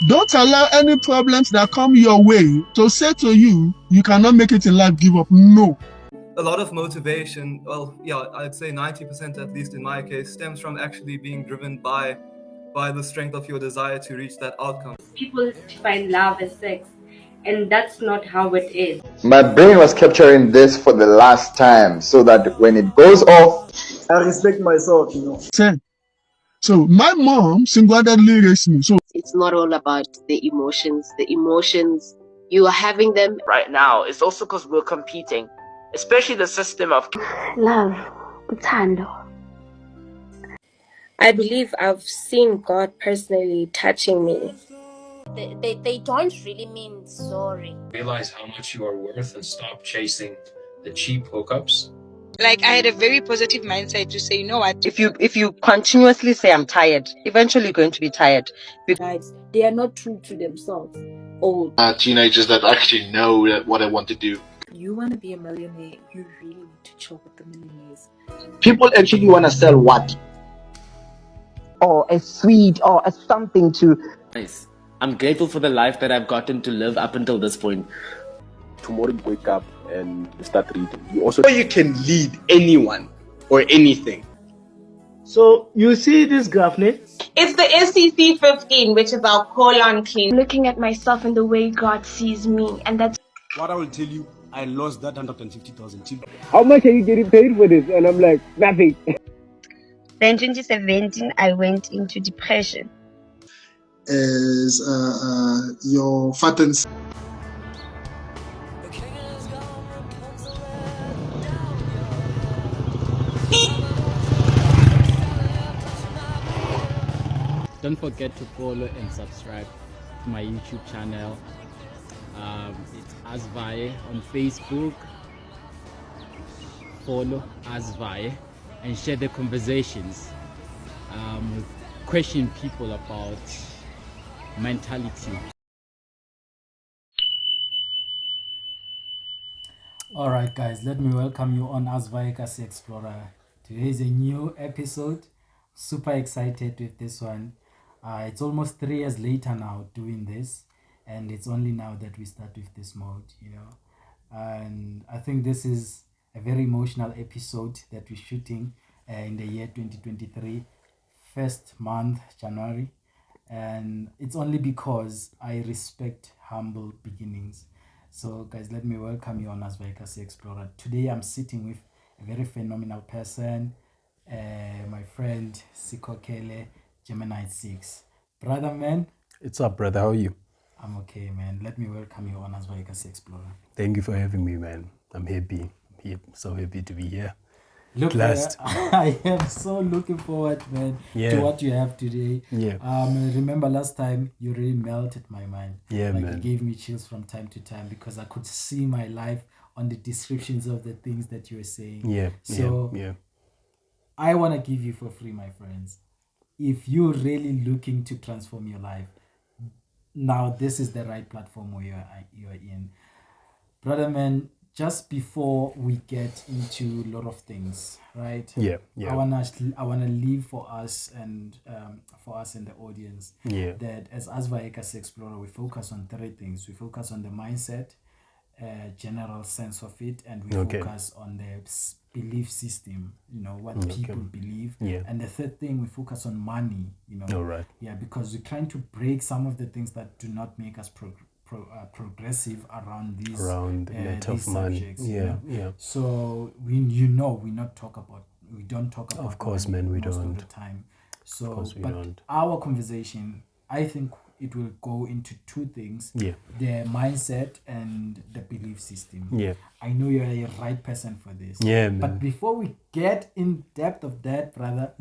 Don't allow any problems that come your way to say to you, you cannot make it in life, give up. No. A lot of motivation, well, yeah, I'd say 90% at least in my case, stems from actually being driven by the strength of your desire to reach that outcome. People define love as sex, and that's not how it is. My brain was capturing this for the last time so that when it goes off, I respect myself, So my mom single-handedly raised me. So it's not all about the emotions. The emotions, you are having them right now. It's also because we're competing, especially the system of love, uthando. I believe I've seen God personally touching me. They don't really mean sorry. Realize how much you are worth and stop chasing the cheap hookups. Like, I had a very positive mindset to say, you know what? If you continuously say I'm tired, eventually you're going to be tired. They are not true to themselves. Teenagers that actually know what they want to do. You want to be a millionaire, you really need to chill with the millionaires. People actually want to sell what? Or a sweet or a something to... Nice. I'm grateful for the life that I've gotten to live up until this point. Tomorrow you wake up and you start reading. You can lead anyone or anything. So you see this graph, ne? It's the SCC 15, which is our colon clean. Looking at myself in the way God sees me, and that's what I will tell you. I lost that 150,000. How much are you getting paid for this? And I'm like, nothing. Then 2017, I went into depression. As your fattens. Don't forget to follow and subscribe to my YouTube channel. It's Asvaye on Facebook. Follow Asvaye and share the conversations. Question people about mentality. Alright guys, let me welcome you on Asvaye Kasi Explorer. Today is a new episode. Super excited with this one. It's almost 3 years later now doing this, and it's only now that we start with this mode, and I think this is a very emotional episode that we're shooting in the year 2023, first month, January, and it's only because I respect humble beginnings. So guys, let me welcome you on Asvaye Kasi Explorer. Today I'm sitting with a very phenomenal person, my friend Sikokele Gemini 6. Brother, man. It's up, brother. How are you? I'm okay, man. Let me welcome you on Asvaye Kasi Explorer. Thank you for having me, man. I'm happy. So happy to be here. Look, I am so looking forward, man, to what you have today. Yeah. Remember last time you really melted my mind. Yeah, like man. You gave me chills from time to time because I could see my life on the descriptions of the things that you were saying. Yeah. So yeah. I want to give you for free, my friends. If you're really looking to transform your life, now this is the right platform where you're in. Brother, man, just before we get into a lot of things, right? Yeah. I wanna leave for us and in the audience that as Asvaye Kasi Explorer, we focus on 3 things. We focus on the mindset, general sense of it, and we focus on the belief system, what people believe. Yeah. And the 3rd thing, we focus on money, All right. Yeah, because we're trying to break some of the things that do not make us progressive around these money. Subjects. Yeah. So we don't talk about of course, man, we most don't of the time. So of course we but don't. Our conversation, I think it will go into 2 things. Yeah. The mindset and the belief system. Yeah. I know you're a right person for this. Yeah, man. But before we get in depth of that, brother,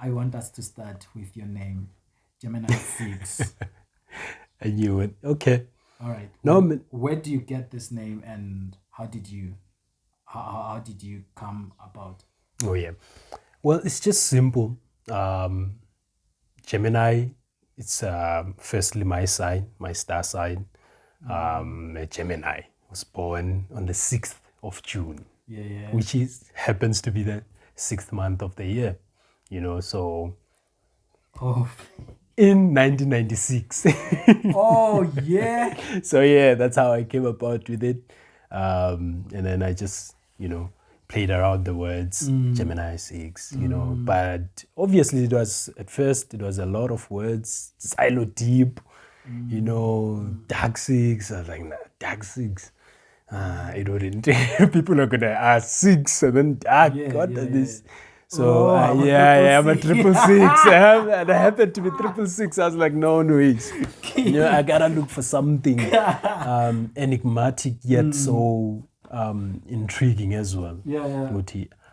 I want us to start with your name, Gemini 6. I knew it. Okay. All right. No, where do you get this name, and how did you come about? Oh yeah. Well, it's just simple. Gemini, it's firstly my sign, my star sign. Gemini was born on the 6th of June. Yeah. Which happens to be the 6th month of the year. So Oh, in 1996. Oh, yeah. So yeah, that's how I came about with it. And then I just, played around the words, Gemini 6, but obviously at first it was a lot of words, Silo Deep, Dark 6. I was like, nah, Dark 6. It wouldn't. People are gonna ask 6 and then dark. What is this? So I'm a 666. And I happened to be 666. I was like, no ways. I gotta look for something enigmatic yet so intriguing as well.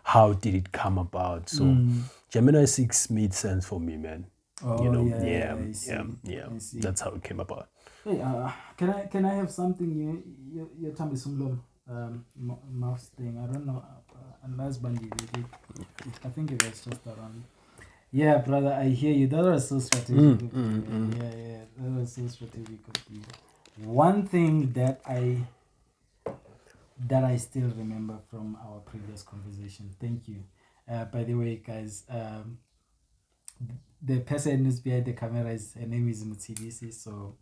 How did it come about? So Gemini 6 made sense for me, man. I see. That's how it came about. Hey, can I have something? Your time is mouse thing. I don't know. Unless Bundy did it. I think it was just around. Yeah, brother, I hear you. That was so strategic. Yeah, that was so strategic of you. One thing that I still remember from our previous conversation. Thank you. By the way, guys, the person who's behind the camera her name is Mutsidisi. So,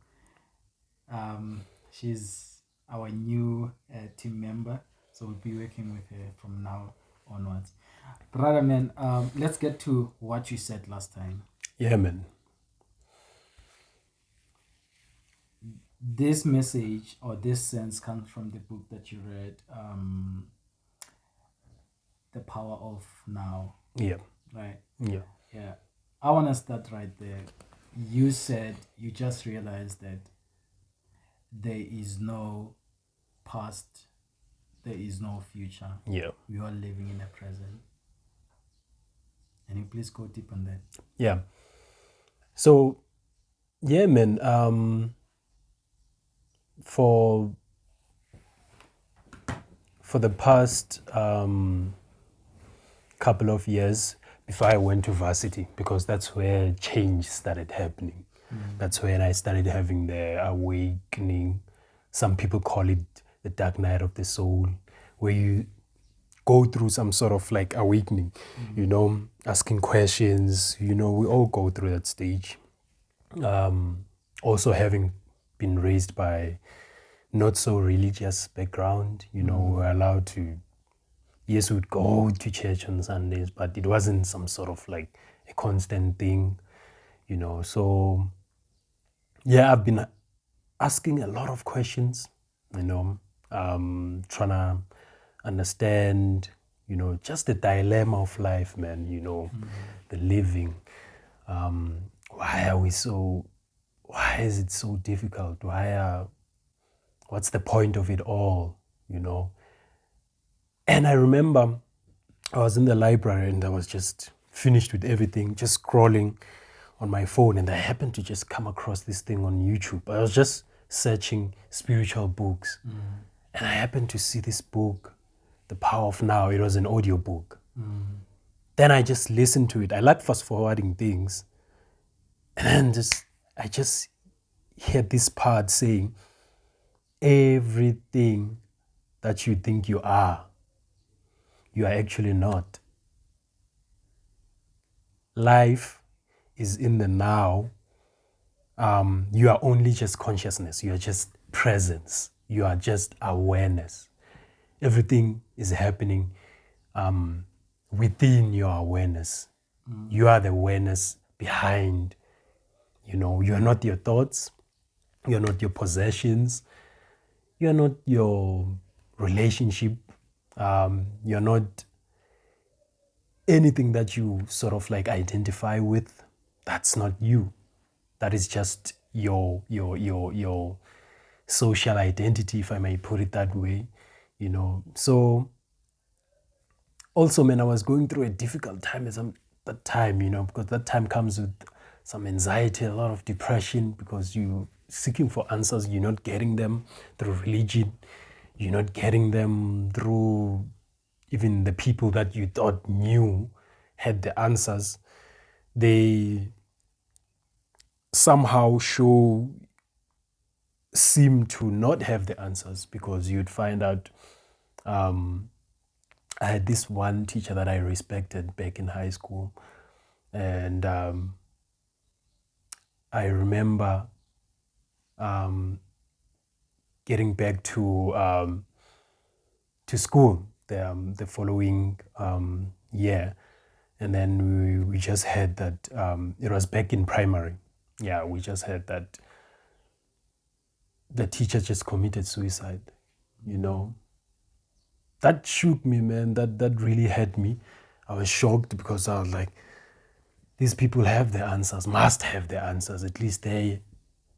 she's our new team member. So we'll be working with her from now onwards. Brother, man, let's get to what you said last time. Yeah, man. This message or this sense comes from the book that you read, The Power of Now. Yeah. Right? Yeah. I want to start right there. You said you just realized that there is no past, there is no future. Yeah. We are living in the present. Can you please go deep on that? Yeah. So, yeah, man. For the past couple of years before I went to varsity, because that's where change started happening. That's when I started having the awakening. Some people call it the dark night of the soul, where you go through some sort of like awakening, asking questions. We all go through that stage. Also having been raised by not so religious background, we're allowed to, yes, we'd go to church on Sundays, but it wasn't some sort of like a constant thing, so yeah, I've been asking a lot of questions, trying to understand, just the dilemma of life, man, the living. Why is it so difficult? What's the point of it all, And I remember I was in the library and I was just finished with everything, just scrolling on my phone, and I happened to just come across this thing on YouTube. I was just searching spiritual books, and I happened to see this book, The Power of Now. It was an audio book. Then I just listened to it. I like fast forwarding things, and then I just heard this part saying, everything that you think you are actually not. Life is in the now. You are only just consciousness. You are just presence. You are just awareness. Everything is happening within your awareness. You are the awareness behind. You are not your thoughts. You are not your possessions. You are not your relationship. You're not anything that you sort of like identify with. That's not you. That is just your social identity, if I may put it that way. So also, man, I was going through a difficult time at that time, because that time comes with some anxiety, a lot of depression, because you're seeking for answers, you're not getting them through religion, you're not getting them through even the people that you thought knew had the answers. They somehow seem to not have the answers, because you'd find out, I had this one teacher that I respected back in high school, and I remember getting back to school the following year, and then we just heard that it was back in primary. Yeah, we just heard that the teacher just committed suicide. You know, that shook me, man. That really hurt me. I was shocked because I was like, these people have the answers, must have the answers. At least they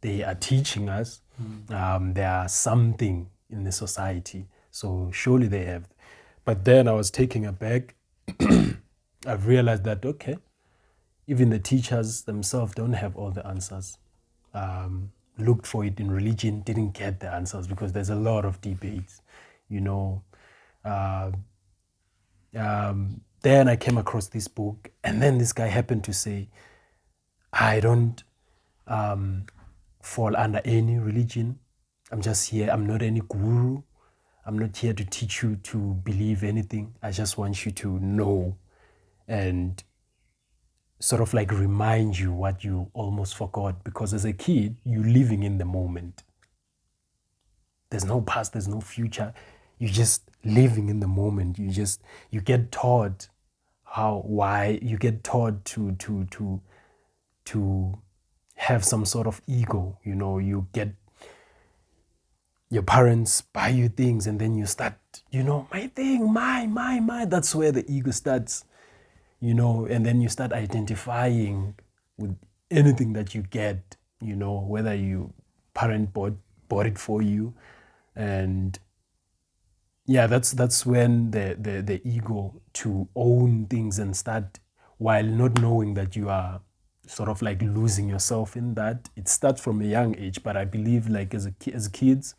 are teaching us. There are something in the society, so surely they have. But then I was taken aback. I've realized that, okay, even the teachers themselves don't have all the answers. Looked for it in religion, didn't get the answers because there's a lot of debates, you know. Then I came across this book, and then this guy happened to say, I don't fall under any religion. I'm just here. I'm not any guru. I'm not here to teach you to believe anything. I just want you to know and sort of like remind you what you almost forgot, because as a kid, you're living in the moment. There's no past, there's no future. You're just living in the moment. You get taught why you get taught to have some sort of ego. You know, you get your parents buy you things, and then you start, you know, my thing, my. That's where the ego starts, you know, and then you start identifying with anything that you get, you know, whether you parent bought it for you. And yeah, that's when the ego to own things and start, while not knowing that you are sort of like losing yourself in that. It starts from a young age, but I believe like as kids,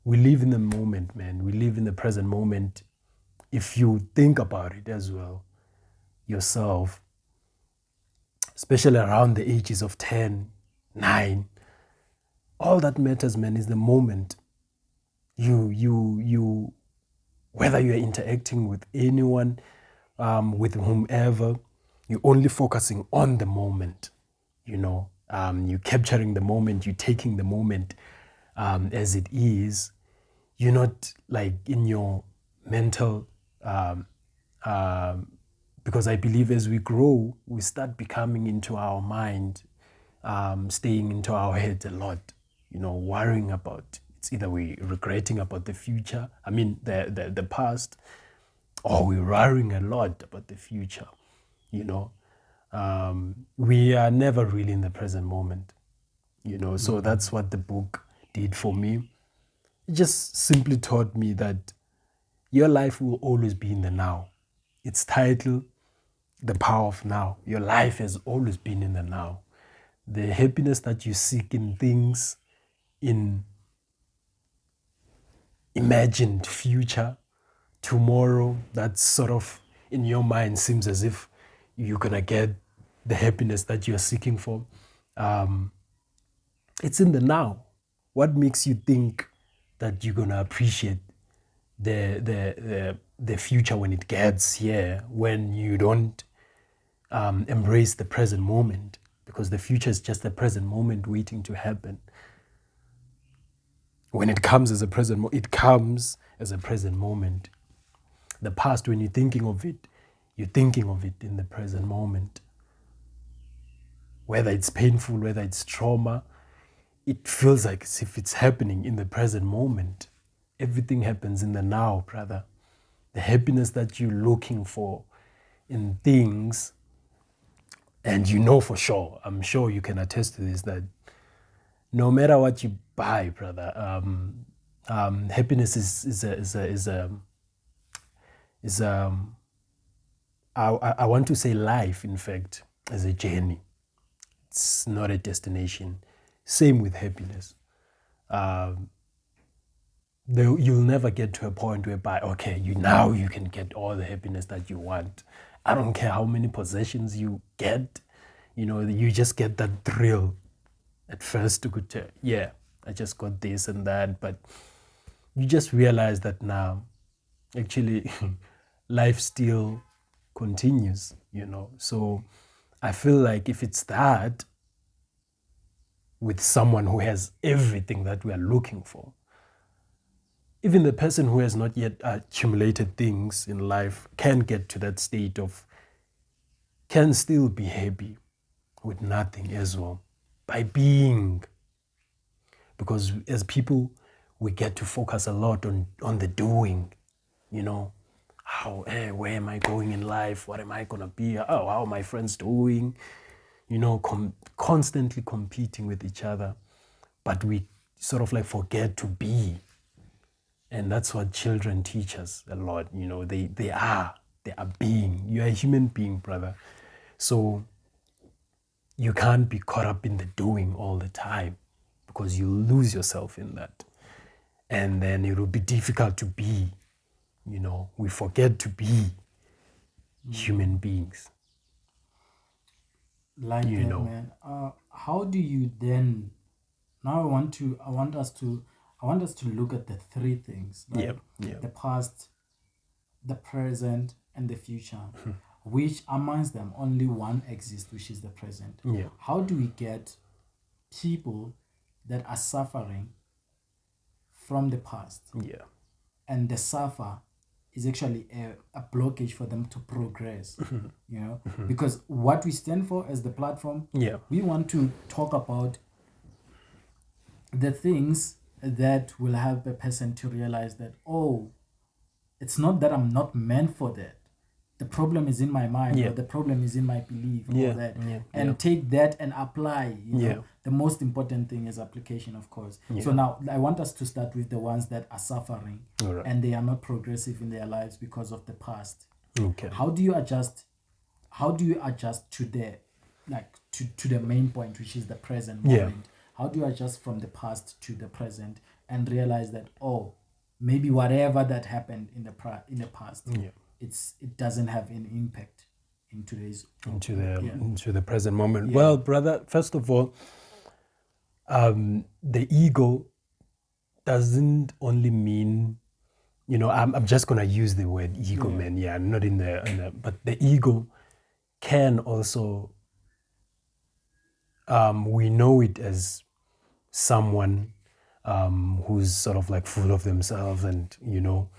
we live in the moment, man. We live in the present moment. If you think about it as well, yourself, especially around the ages of 10, 9, all that matters, man, is the moment. You whether you're interacting with anyone, with whomever, you're only focusing on the moment, you know. You're capturing the moment, you're taking the moment as it is. You're not like in your mental, because I believe as we grow, we start becoming into our mind, staying into our heads a lot, you know, worrying about, it's either we regretting about the future, the past, or we're worrying a lot about the future, you know. We are never really in the present moment, you know. So that's what the book did for me. It just simply taught me that your life will always be in the now. Its title, The Power of Now. Your life has always been in the now. The happiness that you seek in things, in imagined future, tomorrow, that's sort of in your mind seems as if you're gonna get the happiness that you're seeking for. It's in the now. What makes you think that you're gonna appreciate the future when it gets here, when you don't embrace the present moment? Because the future is just the present moment waiting to happen. When it comes as a present, it comes as a present moment. The past, when you're thinking of it, you're thinking of it in the present moment. Whether it's painful, whether it's trauma, it feels like as if it's happening in the present moment. Everything happens in the now, brother. The happiness that you're looking for in things, and you know for sure, I'm sure you can attest to this, that no matter what you buy, brother, happiness I want to say life, in fact, as a journey. It's not a destination. Same with happiness. You'll never get to a point whereby, okay, now you can get all the happiness that you want. I don't care how many possessions you get, you know, you just get that thrill at first to go to, yeah, I just got this and that, but you just realize that now, actually, life still continues, you know. So I feel like if it's that, with someone who has everything that we are looking for. Even the person who has not yet accumulated things in life can get to that state of, can still be happy with nothing as well, by being. Because as people, we get to focus a lot on the doing, you know, how, where am I going in life? What am I gonna be? Oh, how are my friends doing? You know, constantly competing with each other, but we sort of like forget to be. And that's what children teach us a lot. You know, they are being. You're a human being, brother. So you can't be caught up in the doing all the time, because you lose yourself in that. And then it will be difficult to be. You know, we forget to be human beings. Like you that, know, man. How do you then? Now I want us to look at the three things, right? Yeah. The past, the present, and the future. Which amongst them only one exists, which is the present. Yeah. How do we get people that are suffering from the past? Yeah. And the suffer is actually a blockage for them to progress. You know, because what we stand for as the platform, we want to talk about the things that will help a person to realize that, oh, it's not that I'm not meant for that. The problem is in my mind, or the problem is in my belief, or that. And take that and apply. You know? The most important thing is application, of course. So now I want us to start with the ones that are suffering and they are not progressive in their lives because of the past. Okay. How do you adjust to the to the main point, which is the present moment? How do you adjust from the past to the present and realize that, oh, maybe whatever that happened in the past, it doesn't have an impact in today's into the present moment. Well, brother, first of all, the ego doesn't only mean, you know, I'm just gonna use the word ego, man. Yeah, I'm not in the but the ego can also, we know it as someone who's sort of like full of themselves and, you know,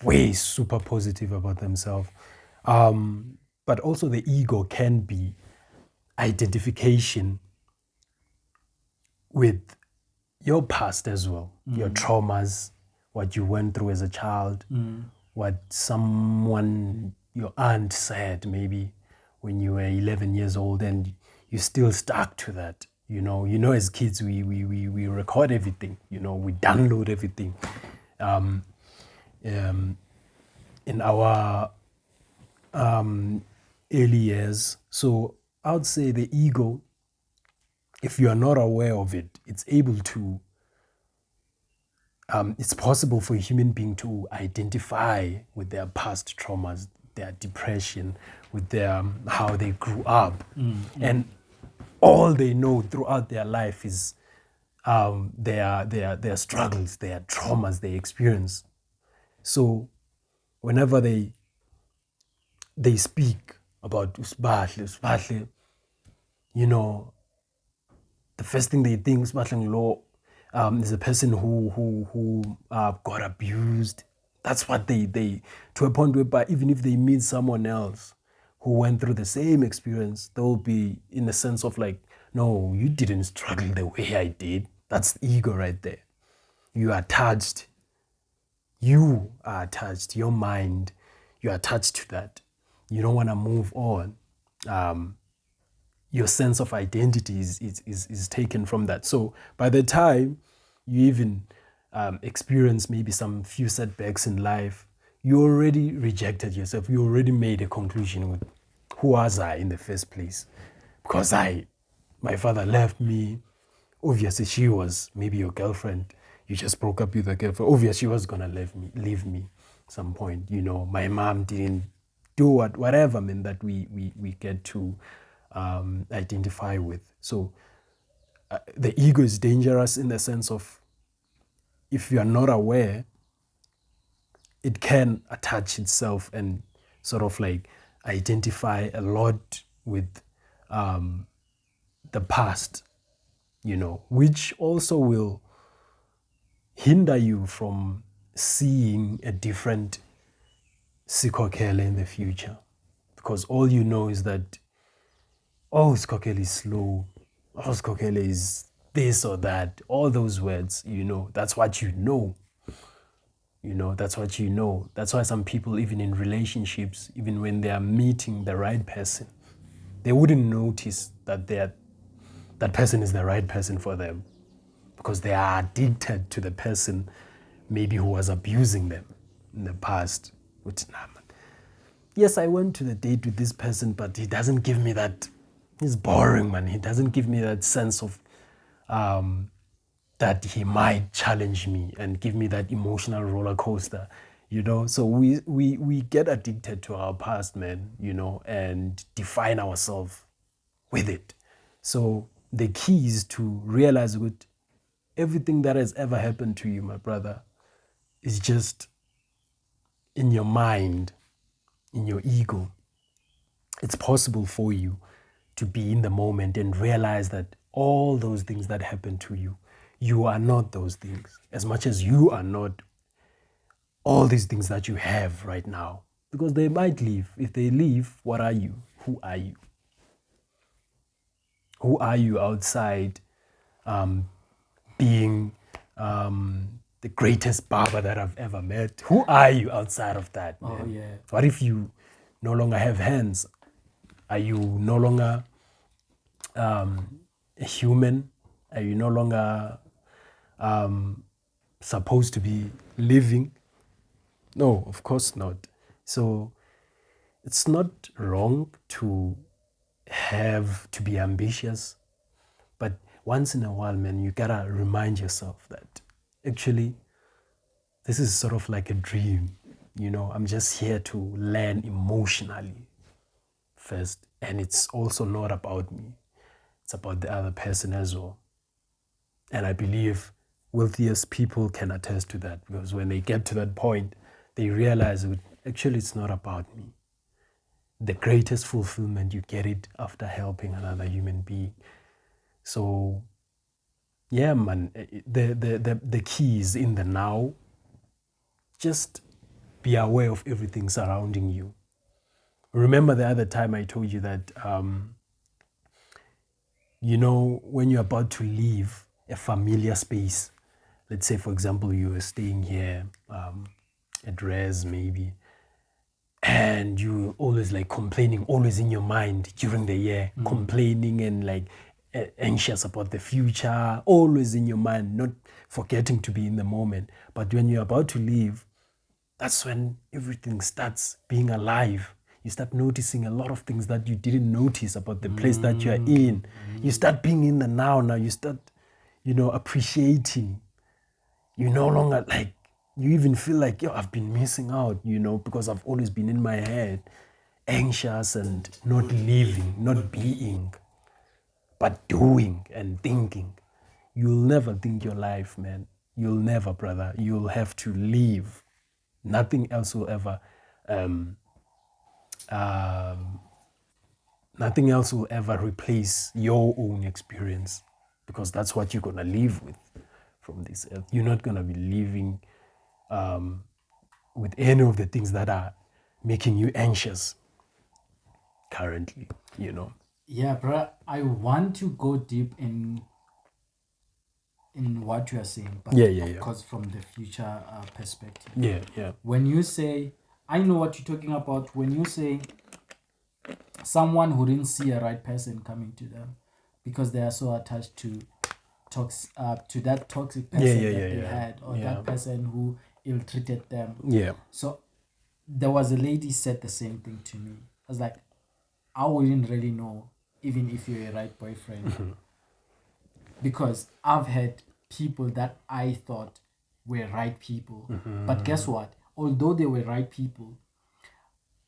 way super positive about themselves. But also the ego can be identification with your past as well, your traumas, what you went through as a child, what someone, your aunt said maybe when you were 11 years old, and you still stuck to that. You know, as kids, we record everything, you know, we download everything. In our early years. So I would say the ego, if you are not aware of it, it's able to, it's possible for a human being to identify with their past traumas, their depression, with their how they grew up. And all they know throughout their life is their struggles, their traumas they experience. So whenever they speak about Usbahle, you know, the first thing they think Usbahle is a person who got abused. That's what they to a point where even if they meet someone else who went through the same experience, they'll be in a sense of like, no, you didn't struggle the way I did. That's ego right there. You are attached. You are attached. Your mind, you're attached to that. You don't want to move on. Your sense of identity is taken from that. So by the time you even experience maybe some few setbacks in life, you already rejected yourself. You already made a conclusion with who was I in the first place? Because my father left me. Obviously, she was maybe your girlfriend. You just broke up with her girlfriend. Obviously, she was gonna leave me some point. You know, my mom didn't do whatever, man, that we get to identify with. So the ego is dangerous in the sense of, if you are not aware, it can attach itself and sort of like identify a lot with the past, which also will hinder you from seeing a different Sikhokhele in the future. Because all you know is that, Sikhokhele is slow, Sikhokhele is this or that, all those words, that's what you know. That's what you know. That's why some people, even in relationships, even when they are meeting the right person, they wouldn't notice that that person is the right person for them, because they are addicted to the person maybe who was abusing them in the past. Yes, I went to the date with this person, but he doesn't give me that. He's boring, man. He doesn't give me that sense of that he might challenge me and give me that emotional roller coaster, So we get addicted to our past, man, and define ourselves with it. So the key is to realize that everything that has ever happened to you, my brother, is just in your mind, in your ego. It's possible for you to be in the moment and realize that all those things that happen to you, you are not those things, as much as you are not all these things that you have right now, because they might leave. If they leave, what are you? Who are you? Who are you outside being the greatest barber that I've ever met? Who are you outside of that, man? Oh, yeah. What if you no longer have hands? Are you no longer a human? Are you no longer supposed to be living? No, of course not. So it's not wrong to have to be ambitious, but once in a while, man, you gotta remind yourself that actually this is sort of like a dream. I'm just here to learn emotionally first, and it's also not about me. It's about the other person as well. And I believe wealthiest people can attest to that, because when they get to that point, they realize actually it's not about me. The greatest fulfillment, you get it after helping another human being. So yeah, man, the key is in the now. Just be aware of everything surrounding you. Remember the other time I told you that when you're about to leave a familiar space, let's say, for example, you were staying here at Res maybe, and you always like complaining, always in your mind during the year, complaining and like anxious about the future, always in your mind, not forgetting to be in the moment. But when you're about to leave, that's when everything starts being alive. You start noticing a lot of things that you didn't notice about the place that you're in. You start being in the now. You start, appreciating. You no longer like, you even feel like, I've been missing out, because I've always been in my head, anxious and not living, not being, but doing and thinking. You'll never think your life, man. You'll never, brother. You'll have to live. Nothing else will ever replace your own experience, because that's what you're going to live with from this earth. You're not going to be living with any of the things that are making you anxious currently, Yeah, bro, I want to go deep in what you are saying, but of course from the future perspective. Yeah. When you say, I know what you're talking about, when you say someone who didn't see a right person coming to them because they are so attached to that toxic person they had, or that person who ill-treated them. Yeah. So there was a lady said the same thing to me. I was like, I wouldn't really know even if you're a right boyfriend. Because I've had people that I thought were right people. But guess what? Although they were right people,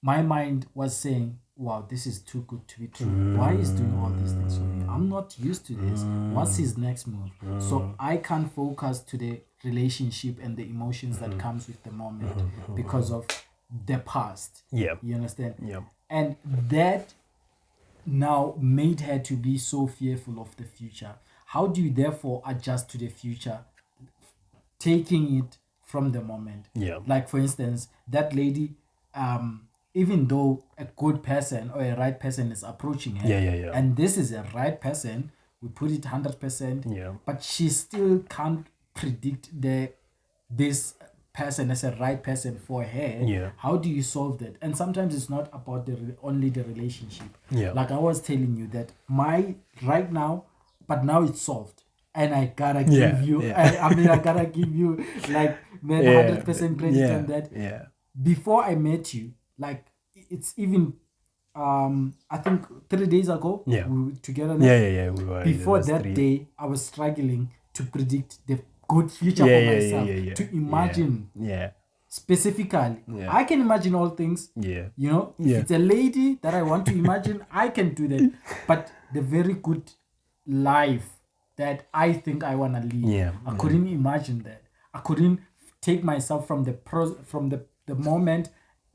my mind was saying, wow, this is too good to be true. Why is doing all these things for me? I'm not used to this. What's his next move? So I can't focus to the relationship and the emotions that comes with the moment because of the past. Yeah. You understand? Yeah. And that now made her to be so fearful of the future. How do you therefore adjust to the future, taking it from the moment? Yeah. Like for instance, that lady, even though a good person or a right person is approaching her, Yeah. and this is a right person, we put it 100%, Yeah. but she still can't predict this person as a right person for her. Yeah. How do you solve that? And sometimes it's not about only the relationship. Yeah. Like I was telling you that my right now, but now it's solved. And I gotta give you, I gotta give you like, man, 100% credit on that. Yeah. Before I met you, like it's even, I think 3 days ago, Yeah. we were together now. Yeah. We were Before the last that 3. day, I was struggling to predict the good future Yeah, for yeah, myself, yeah. to imagine Yeah. specifically. Yeah. I can imagine all things. Yeah. You know, if Yeah. it's a lady that I want to imagine, I can do that. But the very good life that I think I want to live, Yeah. I couldn't imagine that. I couldn't take myself from the moment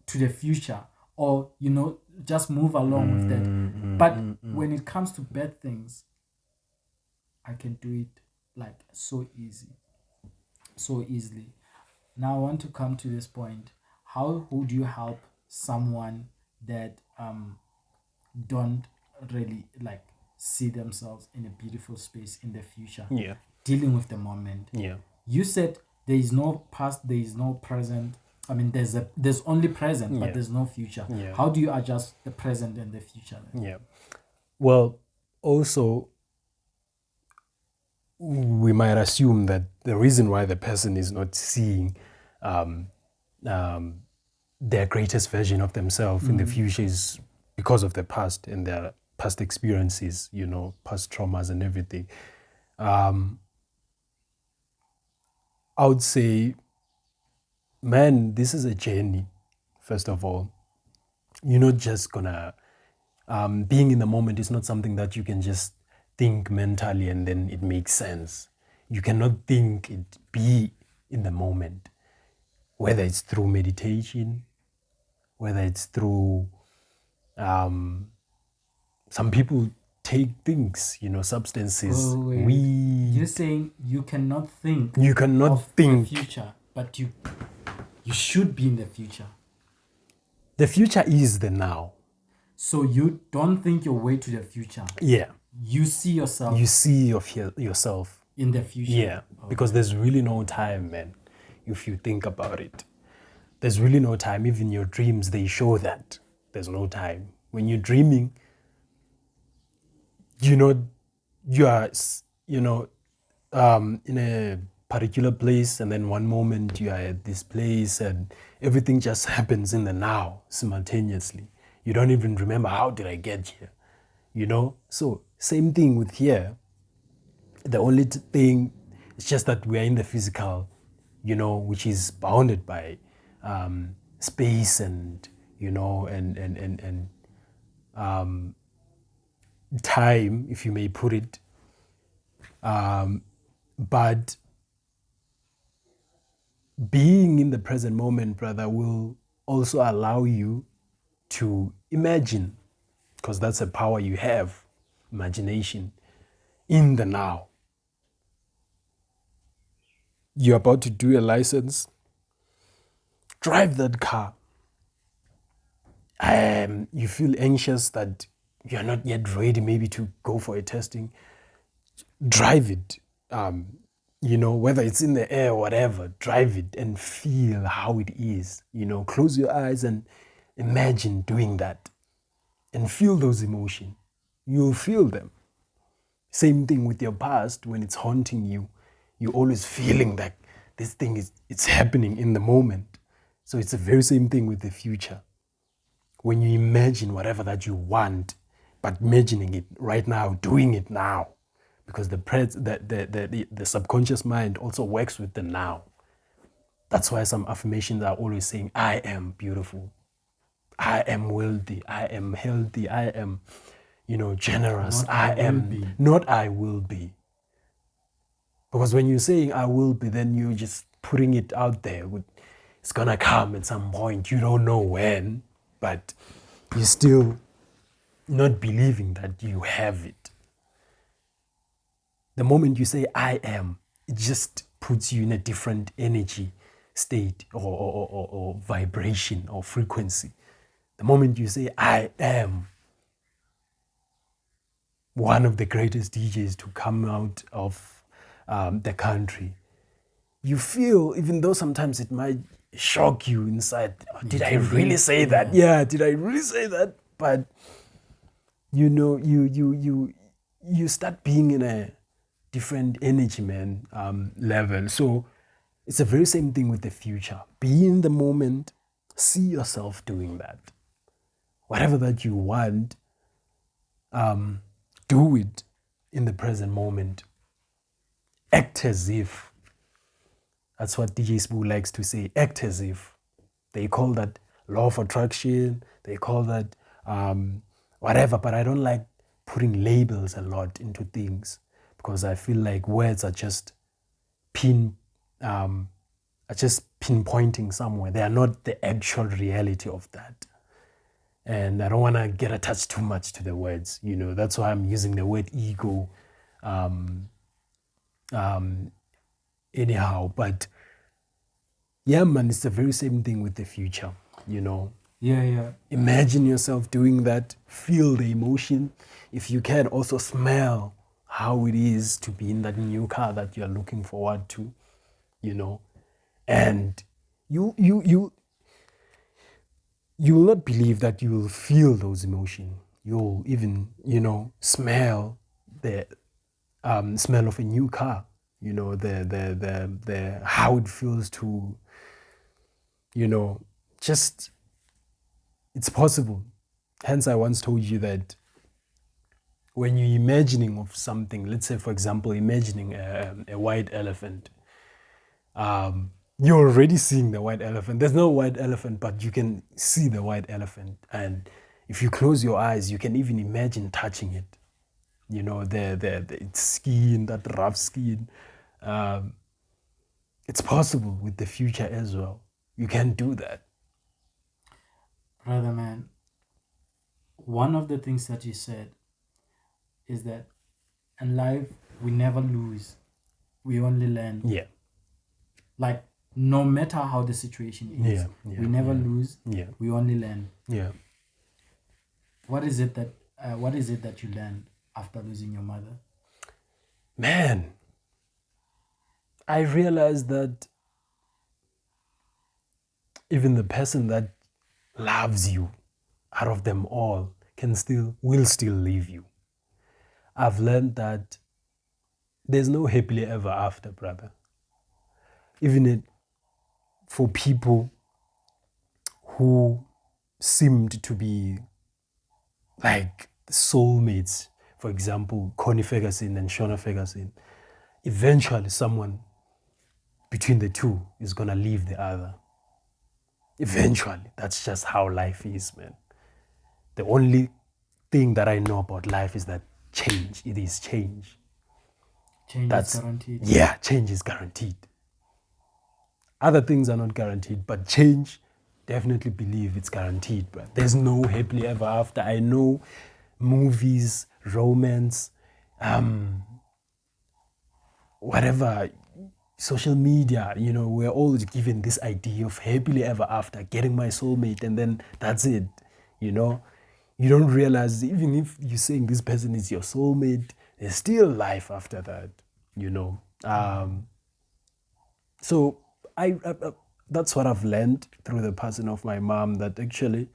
to the future, or you know, just move along with that. But when it comes to bad things, I can do it like so easily. Now I want to come to this point. How would you help someone that don't really like see themselves in a beautiful space in the future? Yeah. Dealing with the moment. Yeah. You said there is no past, there is no present. I mean, there's only present, but Yeah. there's no future. Yeah. How do you adjust the present and the future then? Yeah. Well, also, we might assume that the reason why the person is not seeing their greatest version of themselves in the future is because of the past and their past experiences, you know, past traumas and everything. I would say, man, this is a journey, first of all. You're not just gonna, being in the moment is not something that you can just think mentally and then it makes sense. You cannot think it, be in the moment, whether it's through meditation, whether it's through, some people take things, you know, substances, Oh, wait. weed. You're saying you cannot think You cannot of think. the future, but you should be in the future. The future is the now. So you don't think your way to the future. Yeah. You see yourself You see yourself. in the future. Yeah. Because there's really no time, man, if you think about it. There's really no time. Even your dreams, they show that. There's no time. When you're dreaming, you know, you are, you know, in a particular place, and then one moment you are at this place and everything just happens in the now simultaneously. You don't even remember, how did I get here? You know? So same thing with here. The only thing is just that we are in the physical, you know, which is bounded by space and, you know, and time, if you may put it. But being in the present moment, brother, will also allow you to imagine, because that's a power you have, imagination, in the now. You're about to do a license, drive that car. You feel anxious that you're not yet ready maybe to go for a testing. Drive it, you know, whether it's in the air or whatever, drive it and feel how it is. You know, close your eyes and imagine doing that and feel those emotions. You'll feel them. Same thing with your past. When it's haunting you, you're always feeling that this thing it's happening in the moment. So it's the very same thing with the future. When you imagine whatever that you want, but imagining it right now, doing it now, because the subconscious mind also works with the now. That's why some affirmations are always saying, I am beautiful, I am wealthy, I am healthy, I am, you know, generous, not I will be. Because when you're saying I will be, then you're just putting it out there. It's gonna come at some point, you don't know when, but you're still not believing that you have it. The moment you say I am, it just puts you in a different energy state or vibration or frequency. The moment you say I am one of the greatest DJs to come out of the country, you feel, even though sometimes it might shock you inside, did I really say that? Yeah, did I really say that? But you know, you start being in a different energy, man, level. So it's the very same thing with the future. Be in the moment, see yourself doing that. Whatever that you want, do it in the present moment. Act as if. That's what DJ Sbu likes to say, act as if. They call that law of attraction, they call that whatever, but I don't like putting labels a lot into things because I feel like words are just pinpointing somewhere. They are not the actual reality of that. And I don't want to get attached too much to the words, you know. That's why I'm using the word ego anyhow. But yeah, man, it's the very same thing with the future, you know. Yeah. Imagine yourself doing that, feel the emotion. If you can, also smell how it is to be in that new car that you're looking forward to, you know. And you will not believe that you will feel those emotions. You'll even, you know, smell the smell of a new car, you know, the how it feels to, you know, just, it's possible. Hence, I once told you that when you're imagining of something, let's say, for example, imagining a white elephant, you're already seeing the white elephant. There's no white elephant, but you can see the white elephant. And if you close your eyes, you can even imagine touching it. You know, its skin, that rough skin. It's possible with the future as well. You can do that. Brother, man, one of the things that you said is that in life, we never lose. We only learn. Yeah. Like, no matter how the situation is, we never lose. Yeah. We only learn. Yeah. What is it that you learned after losing your mother? Man, I realized that even the person that loves you out of them all will still leave you. I've learned that there's no happily ever after, brother. Even for people who seemed to be like soulmates, for example, Connie Ferguson and Shona Ferguson, eventually someone between the two is gonna leave the other. Eventually, that's just how life is, man. The only thing that I know about life is that change. It is change. Change is guaranteed. Yeah, change is guaranteed. Other things are not guaranteed, but change, definitely believe it's guaranteed. But there's no happily ever after. I know movies, romance, whatever, social media, you know, we're all given this idea of happily ever after, getting my soulmate, and then that's it, you know. You don't realize, even if you're saying this person is your soulmate, there's still life after that, you know. So I that's what I've learned through the passing of my mom, that actually,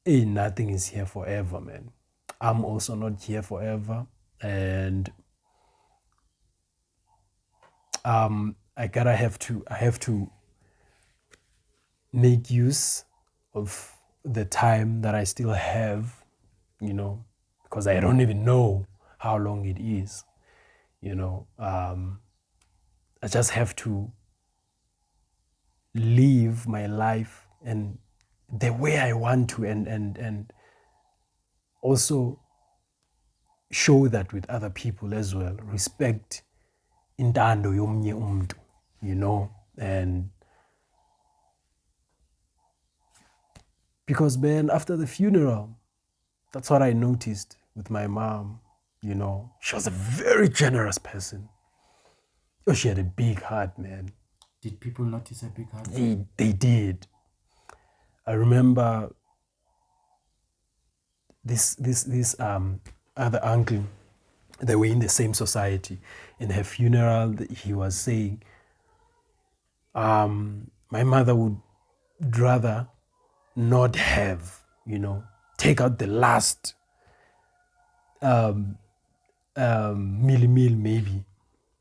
nothing is here forever, man. I'm also not here forever, and I have to make use of the time that I still have, you know, because I don't even know how long it is, you know. I just have to live my life and the way I want to, and also show that with other people as well. Respect intando yomnye umuntu, you know. And because, man, after the funeral, that's what I noticed with my mom. You know, she was a very generous person. Oh, she had a big heart, man. Did people notice a big heart? They did. I remember this other uncle. They were in the same society. In her funeral, he was saying, my mother would rather not have, you know, take out the last meal maybe,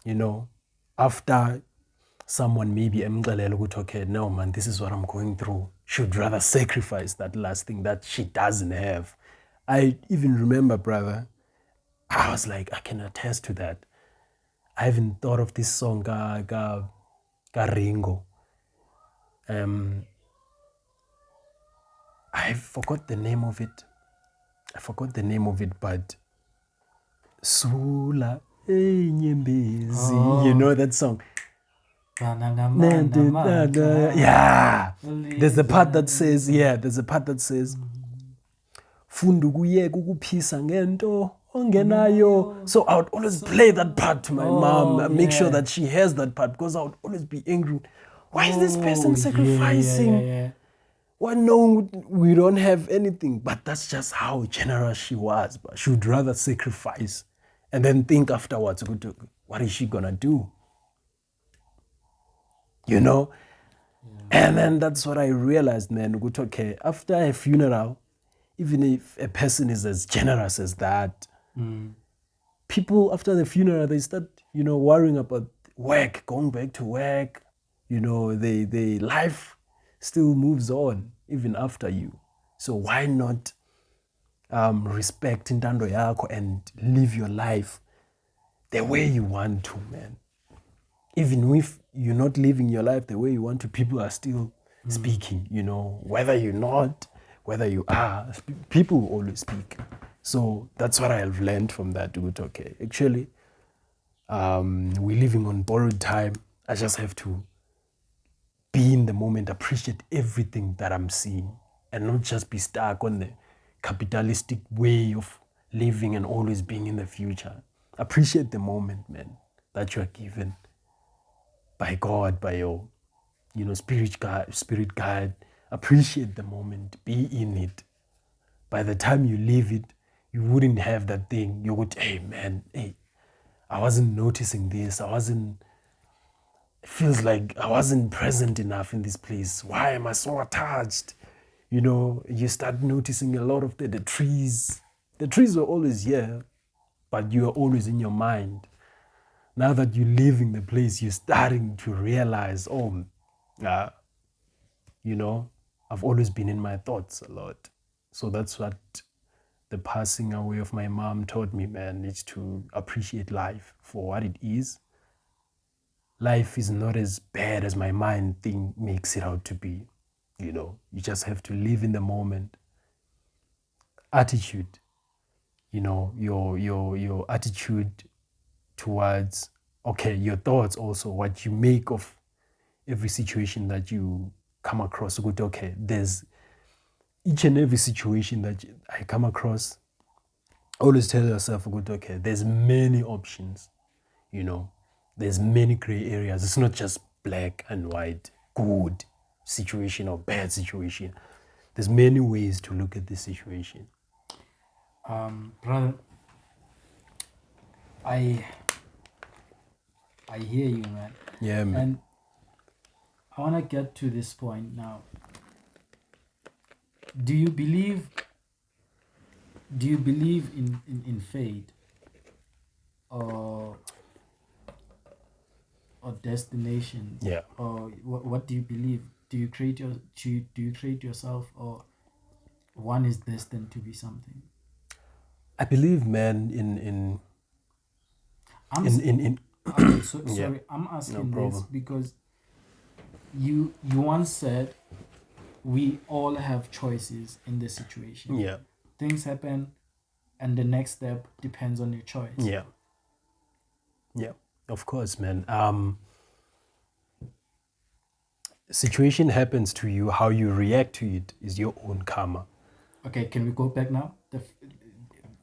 you know, after someone maybe okay, no man, this is what I'm going through. She would rather sacrifice that last thing that she doesn't have. I even remember, brother, I was like, I can attest to that. I haven't thought of this song, Ga Ringo. I forgot the name of it. But Sula, hey, Nyembezi. You know that song? Yeah. There's a part that says, Fundu kuyeka ukuphisa ngento ongenayo. So I would always play that part to my mom, make sure that she hears that part, because I would always be angry. Why is this person sacrificing? Yeah. Well, no, we don't have anything, but that's just how generous she was. But she would rather sacrifice and then think afterwards, what is she gonna do? You know? And then that's what I realized, man. Okay, after a funeral, even if a person is as generous as that, people after the funeral, they start, you know, worrying about work, going back to work. You know, they life still moves on even after you. So why not respect intando yakho and live your life the way you want to, man? Even if you're not living your life the way you want to, people are still speaking, you know, whether you're not, whether you are, people will always speak. So that's what I've learned from that. Okay, actually, we're living on borrowed time. I just have to be in the moment, appreciate everything that I'm seeing, and not just be stuck on the capitalistic way of living and always being in the future. Appreciate the moment, man, that you are given by God, by your, you know, spirit guide. Appreciate the moment, be in it. By the time you leave it, you wouldn't have that thing. You would, hey, I wasn't noticing this. It feels like I wasn't present enough in this place. Why am I so attached? You know, you start noticing a lot of the trees. The trees were always here, but you are always in your mind. Now that you're leaving the place, you're starting to realize, you know, I've always been in my thoughts a lot. So that's what the passing away of my mom taught me, man, is to appreciate life for what it is. Life is not as bad as my mind makes it out to be. You know, you just have to live in the moment. Attitude, you know, your attitude towards, your thoughts also, what you make of every situation that you come across. There's each and every situation that I come across, always tell yourself, there's many options, you know. There's many gray areas. It's not just black and white, good situation or bad situation. There's many ways to look at this situation. Brother, I hear you, man. Yeah, man. And I want to get to this point now. Do you believe in fate or destination? Yeah. Or what do you believe? Do you create yourself, or one is destined to be something? I believe, man, in okay, sorry, Yeah. I'm asking No this problem. because you once said we all have choices in this situation. Yeah. Things happen, and the next step depends on your choice. Yeah. Yeah, of course, man. Situation happens to you, how you react to it is your own karma. Okay, can we go back now?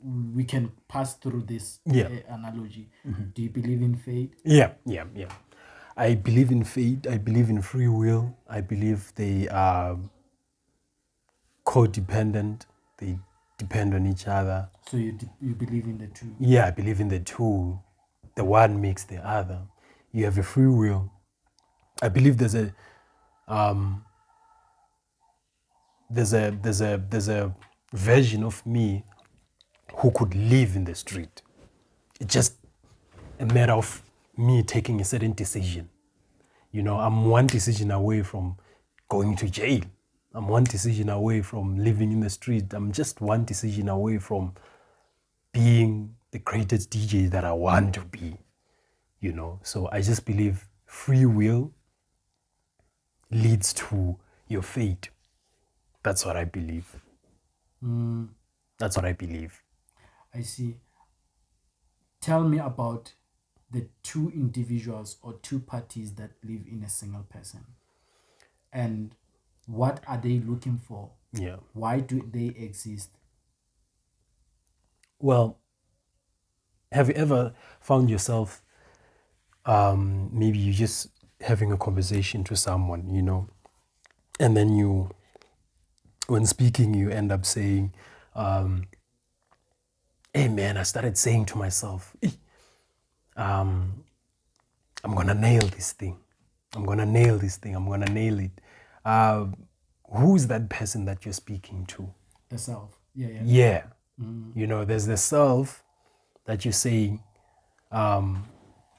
we can pass through this analogy. Do you believe in fate? Yeah. I believe in fate. I believe in free will. I believe they are codependent. They depend on each other. So you believe in the two? Yeah, I believe in the two. The one makes the other. You have a free will. I believe there's a version of me who could live in the street. It's just a matter of me taking a certain decision. You know, I'm one decision away from going to jail. I'm one decision away from living in the street. I'm just one decision away from being the greatest DJ that I want to be. You know, so I just believe free will leads to your fate. That's what I believe. That's what I believe. I see. Tell me about the two individuals or two parties that live in a single person. And what are they looking for? Yeah. Why do they exist? Well, have you ever found yourself maybe you just having a conversation to someone, you know, and then you, when speaking, you end up saying, hey man, I started saying to myself, I'm gonna nail this thing. I'm gonna nail it. Who's that person that you're speaking to? The self. Yeah. You know, there's the self that you're saying, and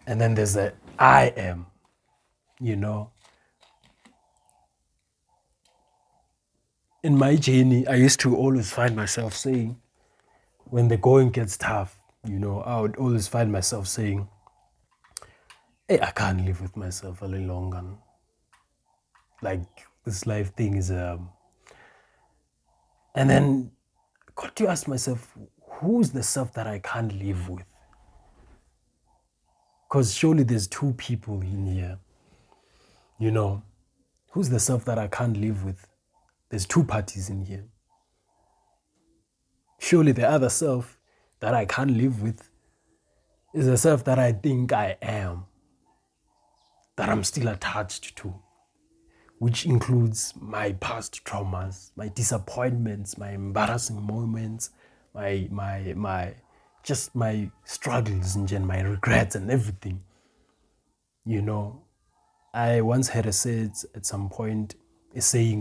then there's the I am, you know. In my journey, I used to always find myself saying, when the going gets tough, you know, I would always find myself saying, hey, I can't live with myself a little longer. Like, this life thing is and then I got to ask myself, who's the self that I can't live with? Because surely there's two people in here. You know, who's the self that I can't live with? There's two parties in here. Surely the other self that I can't live with is the self that I think I am, that I'm still attached to, which includes my past traumas, my disappointments, my embarrassing moments, my struggles and my regrets and everything. You know, I once heard a saying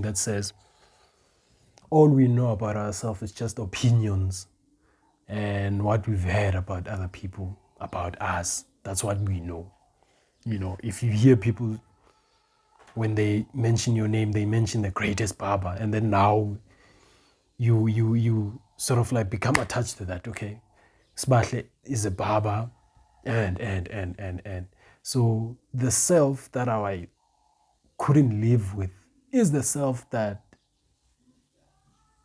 that says, all we know about ourselves is just opinions and what we've heard about other people, about us. That's what we know. You know, if you hear people, when they mention your name, they mention the greatest barber, and then now you sort of like become attached to that. Okay, Sbahle is a barber, and so the self that I couldn't live with is the self that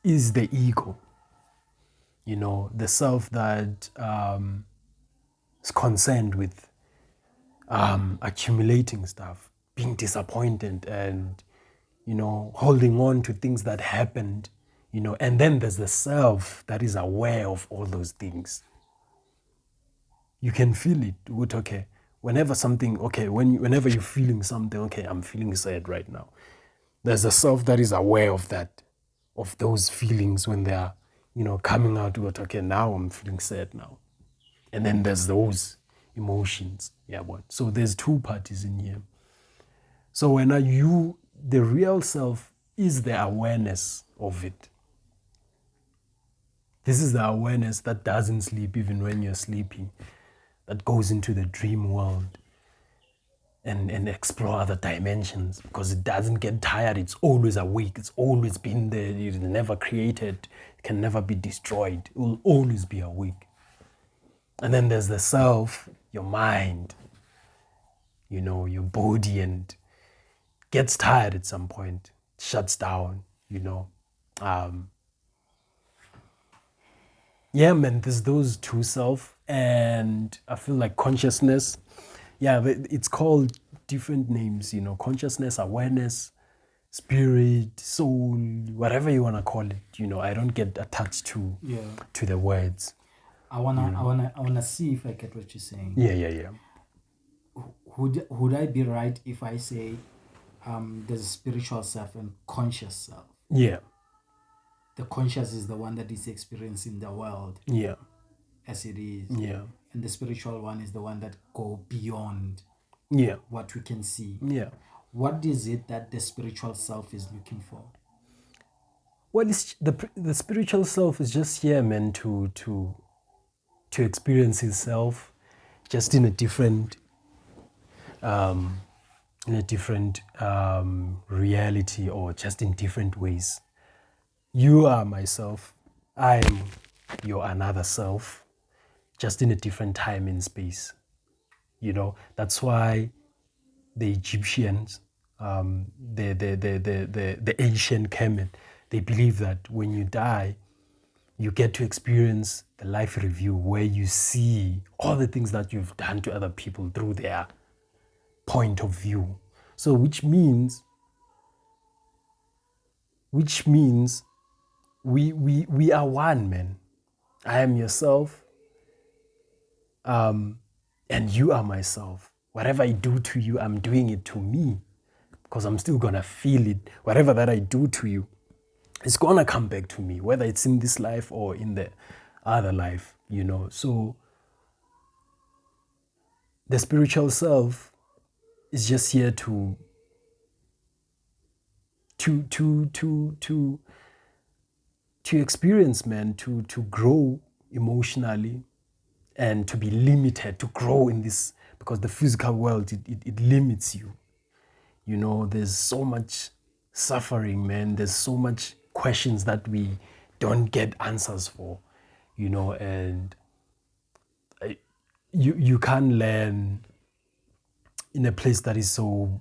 is the ego. You know, the self that is concerned with accumulating stuff, being disappointed, and, you know, holding on to things that happened, you know. And then there's the self that is aware of all those things. You can feel it. Okay, whenever you're feeling something, okay, I'm feeling sad right now. There's a self that is aware of that, of those feelings when they are, you know, coming out with, okay, now I'm feeling sad now. And then there's those emotions. Yeah, what? So there's two parties in here. So when the real self is the awareness of it. This is the awareness that doesn't sleep even when you're sleeping, that goes into the dream world and explore other dimensions, because it doesn't get tired. It's always awake. It's always been there. It's never created. It can never be destroyed. It will always be awake. And then there's the self, your mind, you know, your body, and gets tired at some point, shuts down, you know. Yeah, man, there's those two self, and I feel like consciousness, yeah, it's called different names, you know, consciousness, awareness, spirit, soul, whatever you want to call it, you know. I don't get attached to the words. I wanna see if I get what you're saying. Yeah. Would I be right if I say there's a spiritual self and conscious self? Yeah. The conscious is the one that is experiencing the world. Yeah. As it is. Yeah. And the spiritual one is the one that go beyond what we can see. Yeah. What is it that the spiritual self is looking for? Well, it's the spiritual self is just here, man, to experience itself just in a different reality, or just in different ways. You are myself, I am your another self, just in a different time and space. You know, that's why the Egyptians, the ancient Kemet, they believe that when you die, you get to experience the life review, where you see all the things that you've done to other people through their point of view. So which means we are one, man. I am yourself, and you are myself. Whatever I do to you, I'm doing it to me, because I'm still gonna feel it. Whatever that I do to you, it's gonna come back to me, whether it's in this life or in the other life, you know. So the spiritual self is just here to experience, man, to grow emotionally, and to be limited, to grow in this, because the physical world, it limits you. You know, there's so much suffering, man. There's so much questions that we don't get answers for, you know, and you can't learn in a place that is so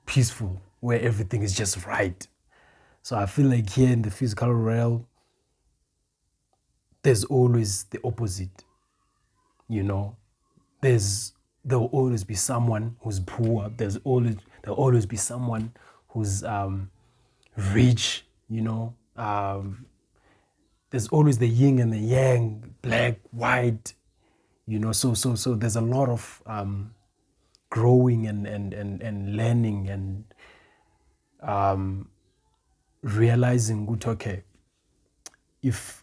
peaceful, where everything is just right. So I feel like here in the physical realm, there's always the opposite, you know. There will always be someone who's poor. There'll always be someone who's rich, you know. There's always the yin and the yang, black, white, you know. So there's a lot of growing and learning and realizing, okay, if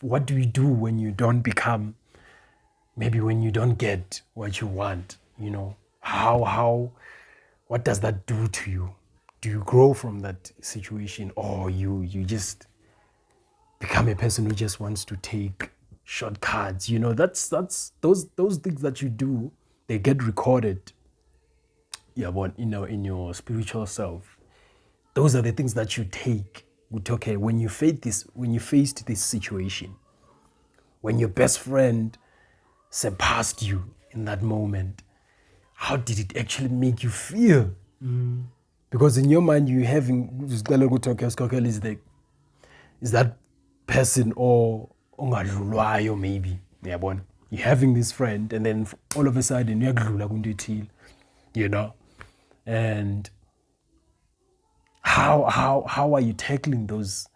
what do you do when you don't become, maybe when you don't get what you want, you know, what does that do to you? Do you grow from that situation, or you just become a person who just wants to take shortcuts? You know, that's those things that you do, they get recorded. Yeah, but you know, in your spiritual self, those are the things that you take. Okay, when you faced this situation, when your best friend surpassed you in that moment, how did it actually make you feel? Because in your mind, you having is that person or maybe, you're having this friend, and then all of a sudden you know, and how are you tackling those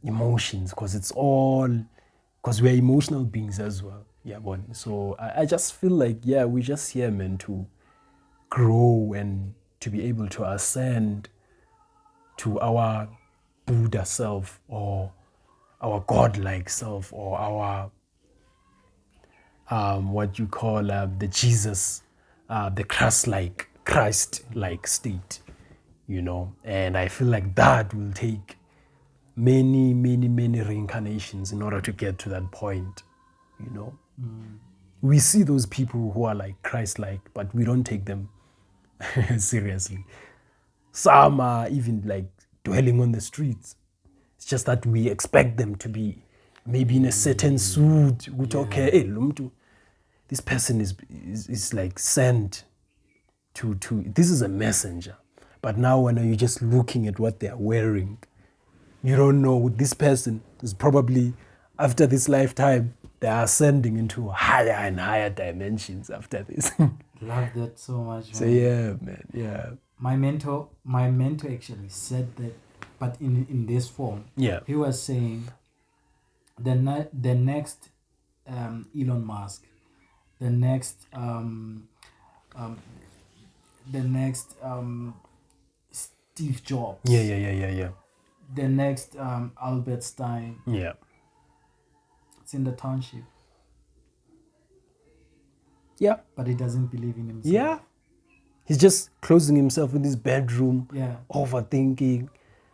emotions? Because we're emotional beings as well. So I just feel like, we're just here, man, to grow and to be able to ascend to our Buddha self, or our God-like self, or our what you call the Jesus, the Christ-like state, you know. And I feel like that will take many reincarnations in order to get to that point, you know. We see those people who are like Christ-like, but we don't take them seriously. Some are even like dwelling on the streets. It's just that we expect them to be maybe in a certain suit. Okay, hey, this person is like sent to this is a messenger. But now when you're just looking at what they're wearing, you don't know, this person is probably, after this lifetime, they are ascending into higher and higher dimensions after this. Love that so much, man. So yeah, man, yeah. My mentor actually said that, but in this form. Yeah. He was saying the next Elon Musk, the next Steve Jobs, Yeah. the next Albert Stein. Yeah. It's in the township. Yeah. But he doesn't believe in himself. Yeah. He's just closing himself in his bedroom, Yeah. overthinking,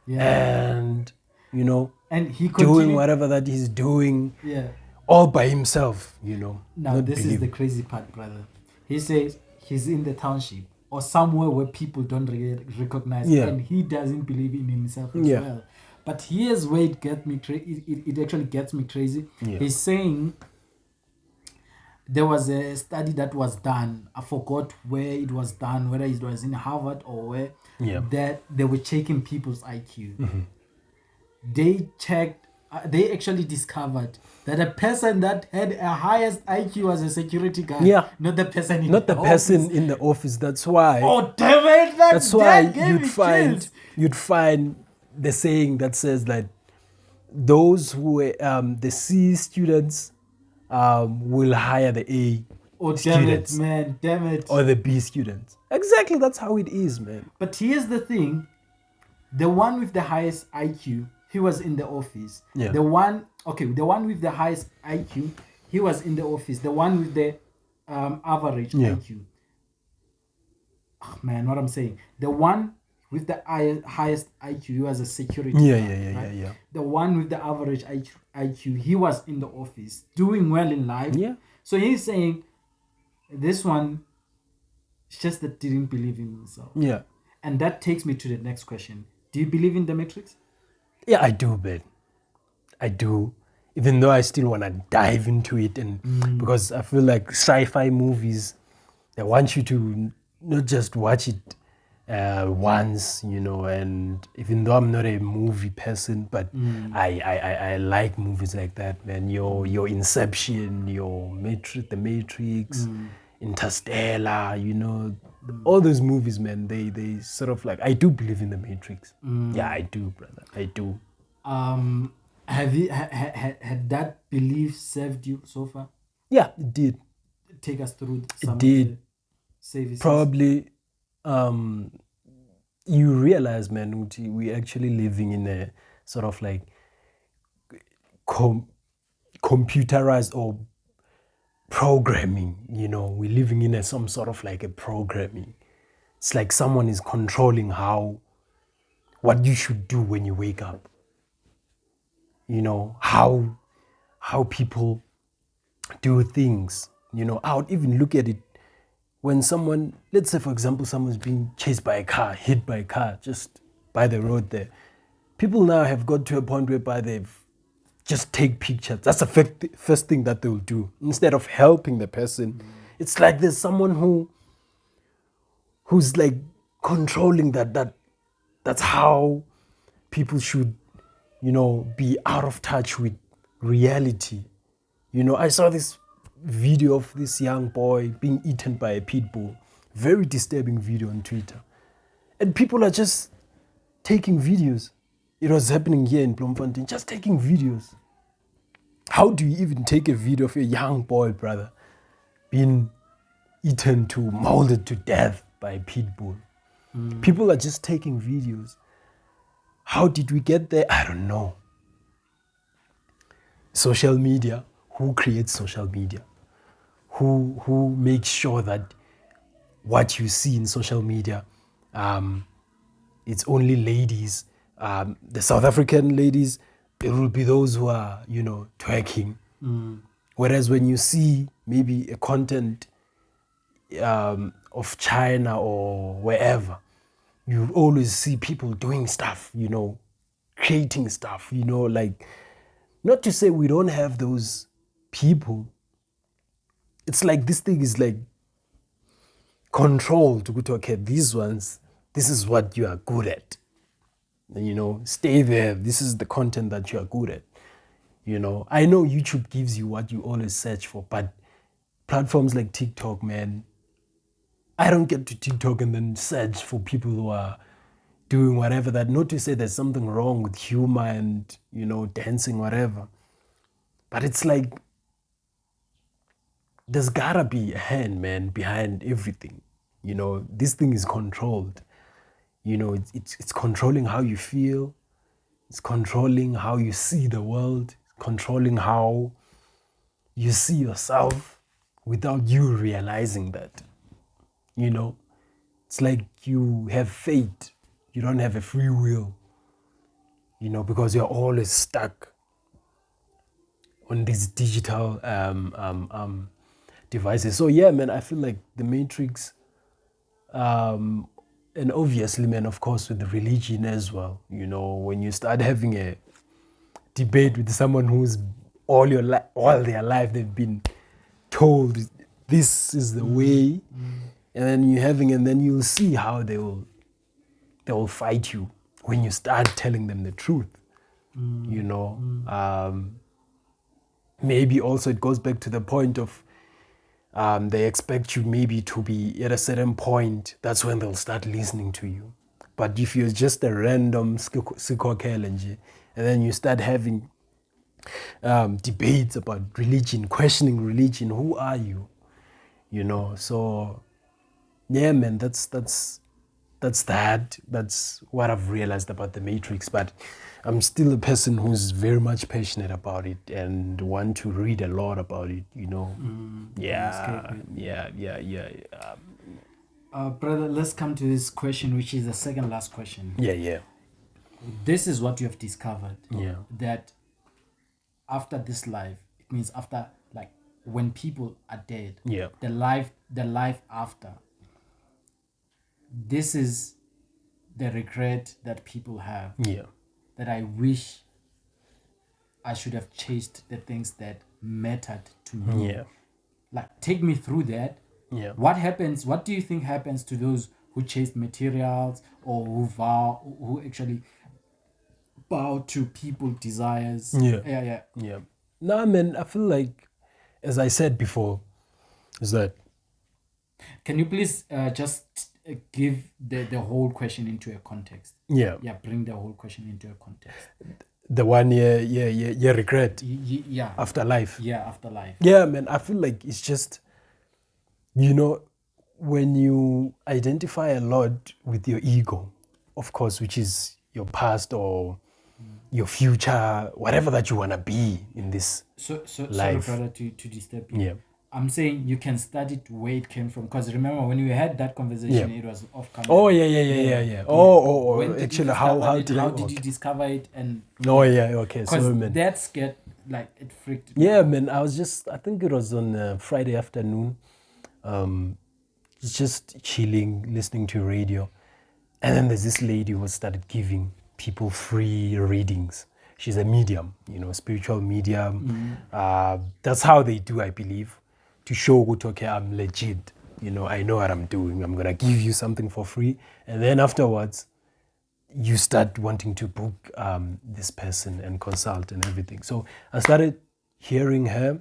Yeah. and, you know, And he doing continued- whatever that he's doing, Yeah. all by himself, you know. Now, not this is believing. the crazy part, brother. He says he's in the township or somewhere where people don't recognize Yeah. and he doesn't believe in himself as Yeah. well. But here's where it gets me it actually gets me crazy. Yeah. He's saying there was a study that was done. I forgot where it was done, whether it was in Harvard or where, Yeah. that they were checking people's IQ. Mhm. They checked, they actually discovered that a person that had a highest IQ was a security guard. Yeah. Not the person in Not the person office. in the office. That's why. Oh, damn it. That's why that gave me chills. you'd find the saying that says that those who were the C students will hire the A Oh, damn it, students man. Damn it. or the B students. Exactly, that's how it is, man. But here's the thing. The one with the highest IQ, he was in the office. Yeah. The one with the highest IQ, he was in the office. The one with the average Yeah. IQ. Oh, man, what I'm saying. The one with the highest IQ, he was a security guard, Yeah. The one with the average IQ, he was in the office doing well in life. Yeah. So he's saying this one is just that didn't believe in himself. Yeah. And that takes me to the next question. Do you believe in the Matrix? Yeah, I do, man. I do. Even though I still want to dive into it, and because I feel like sci-fi movies, they want you to not just watch it once, you know. And even though I'm not a movie person, but I like movies like that, man. Your Inception, your Matrix, The Matrix, Interstellar, you know, all those movies, man. They sort of like, I do believe in the Matrix. Yeah, I do, brother. I do. Have you had that belief served you so far? Yeah, it did. Take us through some It did. of the services. Probably, you realize, man, Uti, we're actually living in a sort of like computerized or programming, you know. We're living in some sort of like a programming. It's like someone is controlling what you should do when you wake up. You know, how people do things. You know, I would even look at it when someone, let's say for example, someone's being chased by a car, hit by a car just by the road there. People now have got to a point whereby they've just take pictures. That's the first thing that they'll do. Instead of helping the person, it's like there's someone who's like controlling that's how people should, you know, be out of touch with reality. You know, I saw this video of this young boy being eaten by a pit bull. Very disturbing video on Twitter. And people are just taking videos. It was happening here in Bloemfontein, just taking videos. How do you even take a video of a young boy, brother, being eaten to, molded to death by a pit bull? People are just taking videos. How did we get there? I don't know. Social media. Who creates social media? Who makes sure that what you see in social media, it's only ladies. The South African ladies, it will be those who are, you know, twerking. Whereas when you see maybe a content of China or wherever, you always see people doing stuff, you know, creating stuff, you know, like, not to say we don't have those people. It's like this thing is like controlled. Okay, these ones, this is what you are good at. You know, stay there. This is the content that you are good at. You know, I know YouTube gives you what you always search for, but platforms like TikTok, man, I don't get to TikTok and then search for people who are doing whatever that, not to say there's something wrong with humor and, you know, dancing, whatever. But it's like, there's gotta be a hand, man, behind everything. You know, this thing is controlled. You know, it's controlling how you feel. It's controlling how you see the world, controlling how you see yourself without you realizing that. You know, it's like you have fate. You don't have a free will, you know, because you're always stuck on these digital devices. So yeah, man, I feel like the Matrix, and obviously, man, of course, with the religion as well. You know, when you start having a debate with someone who's all their life they've been told this is the way, and then you'll see how they will fight you when you start telling them the truth. You know, maybe also it goes back to the point of they expect you maybe to be at a certain point. That's when they'll start listening to you. But if you're just a random and then you start having debates about religion, questioning religion, who are you? You know, so yeah, man, that's that. That's what I've realized about the Matrix. But I'm still a person who's very much passionate about it and want to read a lot about it, you know. Yeah. Brother, let's come to this question, which is the second last question. Yeah. This is what you have discovered. Yeah. That after this life, it means after, like, when people are dead. Yeah. The life after. This is the regret that people have. Yeah. That I wish I should have chased the things that mattered to me. Yeah. Like, take me through that. Yeah. What do you think happens to those who chase materials or who actually bow to people's desires? Yeah. No, man, I feel like, as I said before, is that... Can you please just give the whole question into a context? Yeah. Yeah, bring the whole question into a context. The one regret. Yeah. Afterlife. Yeah, afterlife. Yeah, man, I feel like it's just, you know, when you identify a lot with your ego, of course, which is your past or your future, whatever that you want to be in this life. Sorry, brother, to disturb you. Yeah. I'm saying you can start it where it came from, because remember when we had that conversation, it was off camera. Oh yeah. Oh. Actually, how did you discover it? And oh yeah, okay. Because So man, that scared, like, it freaked me. Yeah, man. I think it was on Friday afternoon, just chilling, listening to radio, and then there's this lady who started giving people free readings. She's a medium, you know, spiritual medium. That's how they do, I believe, to show, okay, I'm legit. You know, I know what I'm doing. I'm gonna give you something for free, and then afterwards, you start wanting to book this person and consult and everything. So I started hearing her,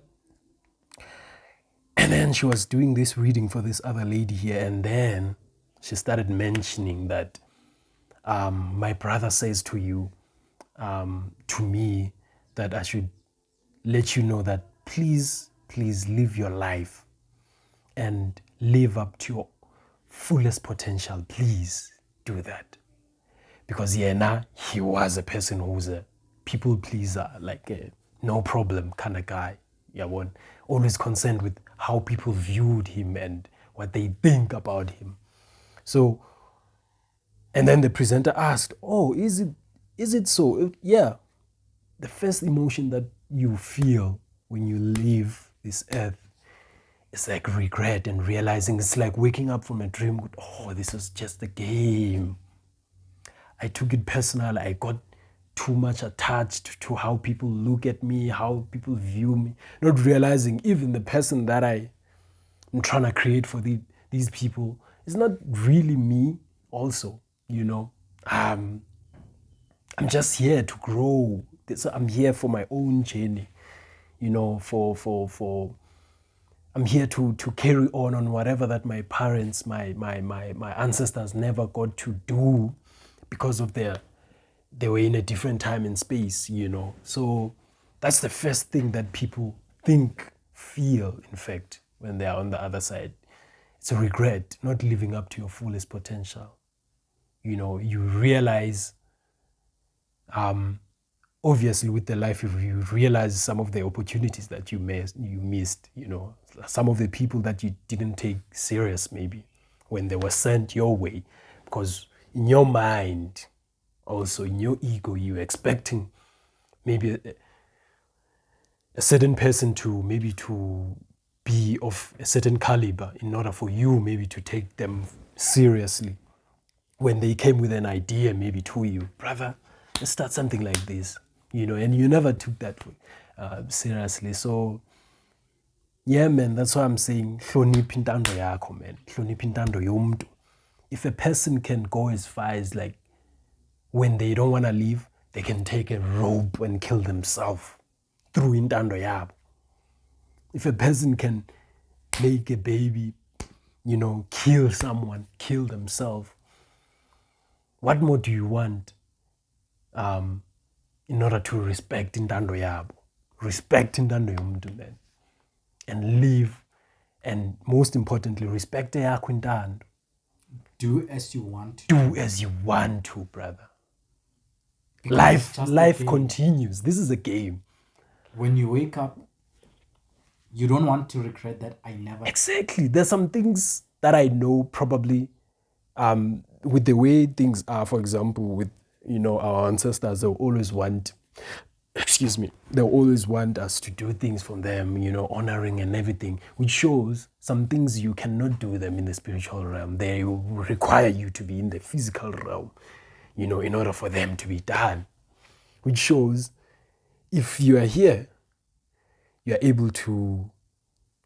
and then she was doing this reading for this other lady here, and then she started mentioning that my brother says to you, to me, that I should let you know that please live your life and live up to your fullest potential. Please do that. Because he was a person who's a people pleaser, like a no problem kind of guy. Always concerned with how people viewed him and what they think about him. So, and then the presenter asked, "Oh, is it so?" Yeah. The first emotion that you feel when you leave this earth is like regret and realizing it's like waking up from a dream. Oh, this was just a game. I took it personal. I got too much attached to how people look at me, how people view me, not realizing even the person that I'm trying to create for these people is not really me also, you know. I'm just here to grow. I'm here for my own journey, you know, I'm here to carry on whatever that my parents, my ancestors never got to do because of they were in a different time and space, you know. So That's the first thing that people feel, in fact, when they are on the other side. It's a regret, not living up to your fullest potential. You know, you realize, obviously with the life, you realize some of the opportunities that you missed, you know, some of the people that you didn't take serious maybe when they were sent your way. Because in your mind, also in your ego, you're expecting maybe a certain person to be of a certain caliber in order for you maybe to take them seriously. When they came with an idea maybe to you, brother, let's start something like this, you know, and you never took that seriously. So yeah, man, that's why I'm saying hlonipha intando yakho, man. Hlonipha intando yomntu. If a person can go as far as like when they don't want to leave, they can take a rope and kill themselves through intando yabo. If a person can make a baby, you know, kill someone, kill themselves, what more do you want in order to respect intando yabo? Respect intando yomntu, man. And live, and most importantly, respect yakho intando. Do as you want to. Do as you want to, brother. Because Life continues. This is a game. When you wake up, you don't want to regret that I never. Exactly. There's some things that I know probably with the way things are, for example, with, you know, our ancestors, they'll always want us to do things for them, you know, honoring and everything, which shows some things you cannot do them in the spiritual realm. They will require you to be in the physical realm, you know, in order for them to be done, which shows if you are here, you are able to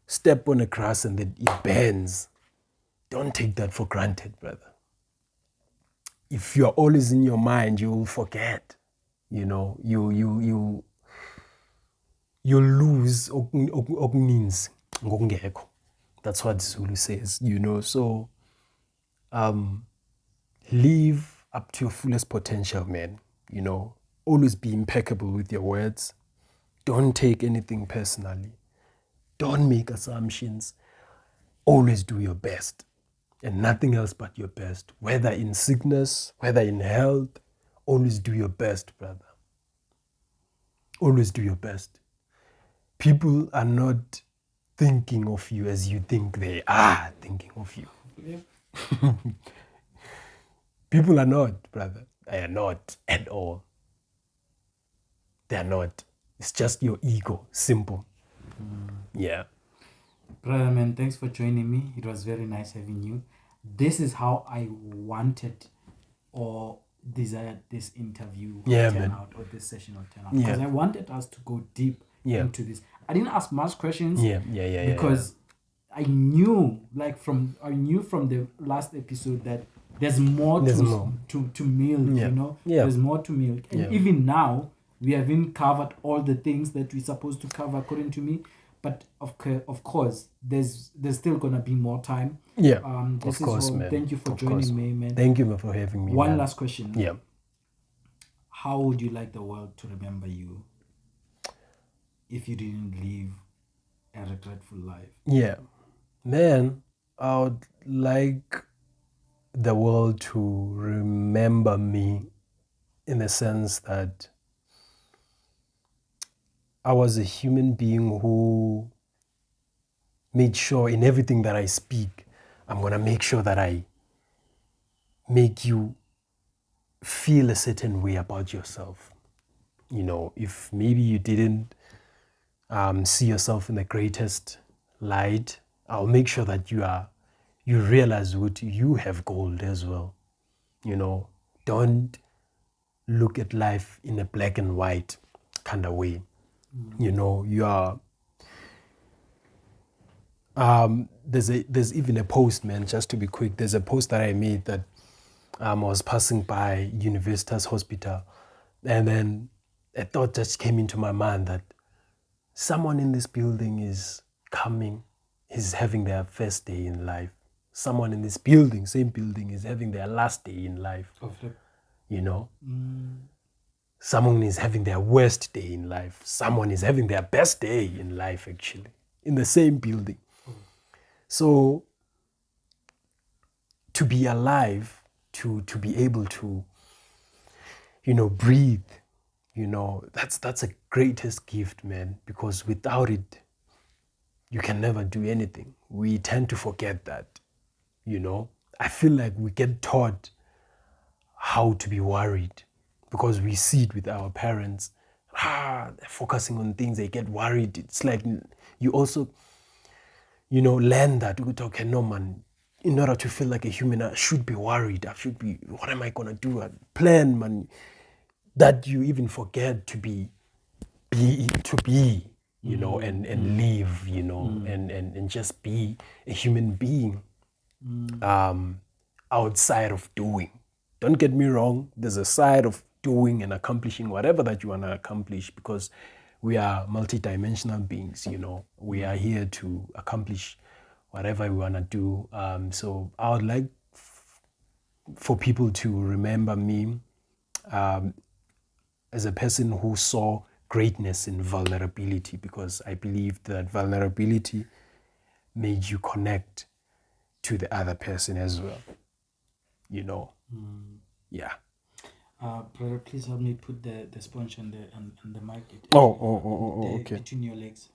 step on a grass and then it bends. Don't take that for granted, brother. If you are always in your mind, you will forget. You know, you lose okuninzi ngokungekho. That's what Zulu says, you know. So live up to your fullest potential, man. You know, always be impeccable with your words. Don't take anything personally. Don't make assumptions. Always do your best and nothing else but your best. Whether in sickness, whether in health, always do your best, brother. Always do your best. People are not thinking of you as you think they are thinking of you. Yeah. People are not, brother. They are not at all. They are not. It's just your ego. Simple. Yeah. Brother, man, thanks for joining me. It was very nice having you. This is how I wanted or desired this interview to turn out, or this session will turn out. Because I wanted us to go deep into this. I didn't ask much questions. Because I knew from the last episode that there's more to milk, you know. There's more to milk. And even now, we haven't covered all the things that we're supposed to cover according to me. But of course, there's still gonna be more time. Yeah, of course, man. Thank you for joining me, man. Thank you for having me. One last question. Yeah. How would you like the world to remember you if you didn't live a regretful life? Yeah, man, I would like the world to remember me in the sense that I was a human being who made sure in everything that I speak, I'm going to make sure that I make you feel a certain way about yourself. You know, if maybe you didn't see yourself in the greatest light, I'll make sure that you realize what you have gold as well. You know, don't look at life in a black and white kind of way. You know, you are. There's even a post, man. Just to be quick, there's a post that I made that I was passing by Universitas Hospital, and then a thought just came into my mind that someone in this building is having their first day in life. Someone in this building, same building, is having their last day in life. You know. someone is having their worst day in life. Someone is having their best day in life, actually, in the same building. So to be alive, to be able to, breathe, that's a greatest gift, man, because without it, you can never do anything. We tend to forget that, I feel like we get taught how to be worried because we see it with our parents. They're focusing on things, they get worried. It's like you also, learn that. Okay, no, man, in order to feel like a human, I should be worried. What am I gonna do? I plan, man. That you even forget to be, and live, and just be a human being outside of doing. Don't get me wrong, there's a side of doing and accomplishing whatever that you want to accomplish, because we are multidimensional beings, we are here to accomplish whatever we want to do. So I would like for people to remember me as a person who saw greatness in vulnerability, because I believe that vulnerability made you connect to the other person as well. Yeah. Brother, please help me put the sponge on the mic. Okay. Between your legs.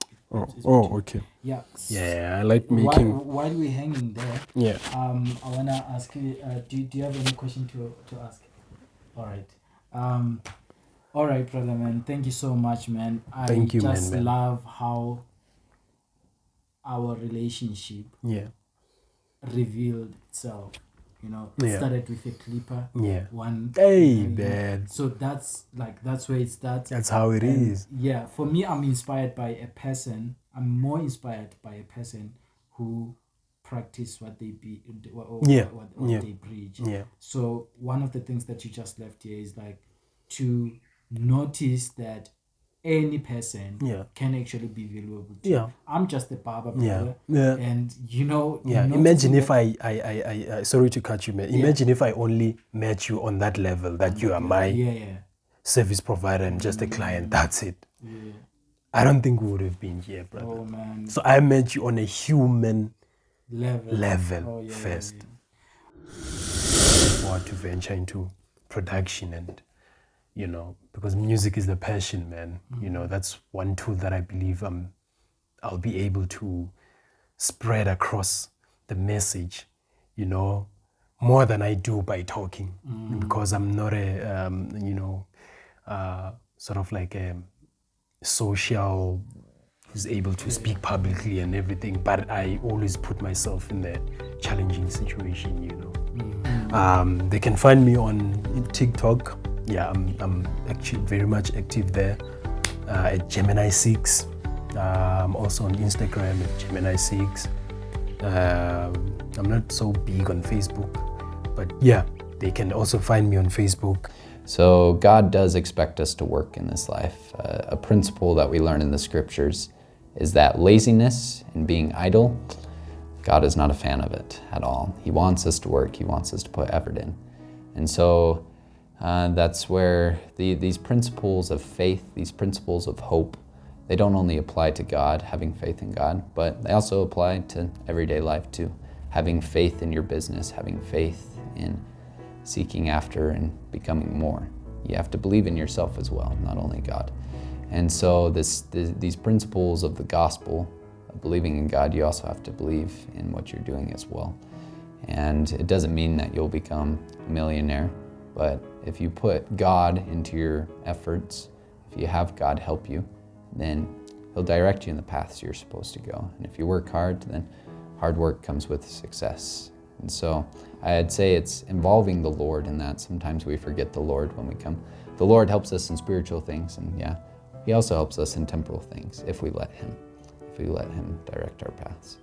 Okay. Yeah. Yeah, I like making. While we're hanging there, yeah. I wanna ask you. Do you have any question to ask? All right. All right, brother, man. Thank you so much, man. Thank you, just man. love how our relationship revealed itself. It started with a clipper. Yeah. One. Hey, man. So that's where it starts. That's how it is. Yeah. For me, I'm inspired by a person. I'm more inspired by a person who practice what they what they preach. Yeah. So one of the things that you just left here is like to notice that any person can actually be valuable to you. I'm just a barber, brother. And imagine if I sorry to cut you, man. Imagine if I only met you on that level, that you are my service provider and just a client. That's it. I don't think we would have been here, brother. Oh, man. So I met you on a human level Oh, first. For to venture into production and because music is the passion, man. That's one tool that I believe I'll be able to spread across the message, more than I do by talking, because I'm not a, sort of like a social who's able to speak publicly and everything, but I always put myself in the challenging situation, They can find me on TikTok. Yeah, I'm actually very much active there at Gemini6. I'm also on Instagram at Gemini6. I'm not so big on Facebook, but yeah, they can also find me on Facebook. So God does expect us to work in this life. A principle that we learn in the scriptures is that laziness and being idle, God is not a fan of it at all. He wants us to work. He wants us to put effort in. And so that's where these principles of faith, these principles of hope, they don't only apply to God, having faith in God, but they also apply to everyday life too. Having faith in your business, having faith in seeking after and becoming more. You have to believe in yourself as well, not only God. And so these principles of the gospel, of believing in God, you also have to believe in what you're doing as well. And it doesn't mean that you'll become a millionaire, but if you put God into your efforts, if you have God help you, then He'll direct you in the paths you're supposed to go. And if you work hard, then hard work comes with success. And so I'd say it's involving the Lord in that. Sometimes we forget the Lord when we come. The Lord helps us in spiritual things, and yeah, He also helps us in temporal things if we let Him direct our paths.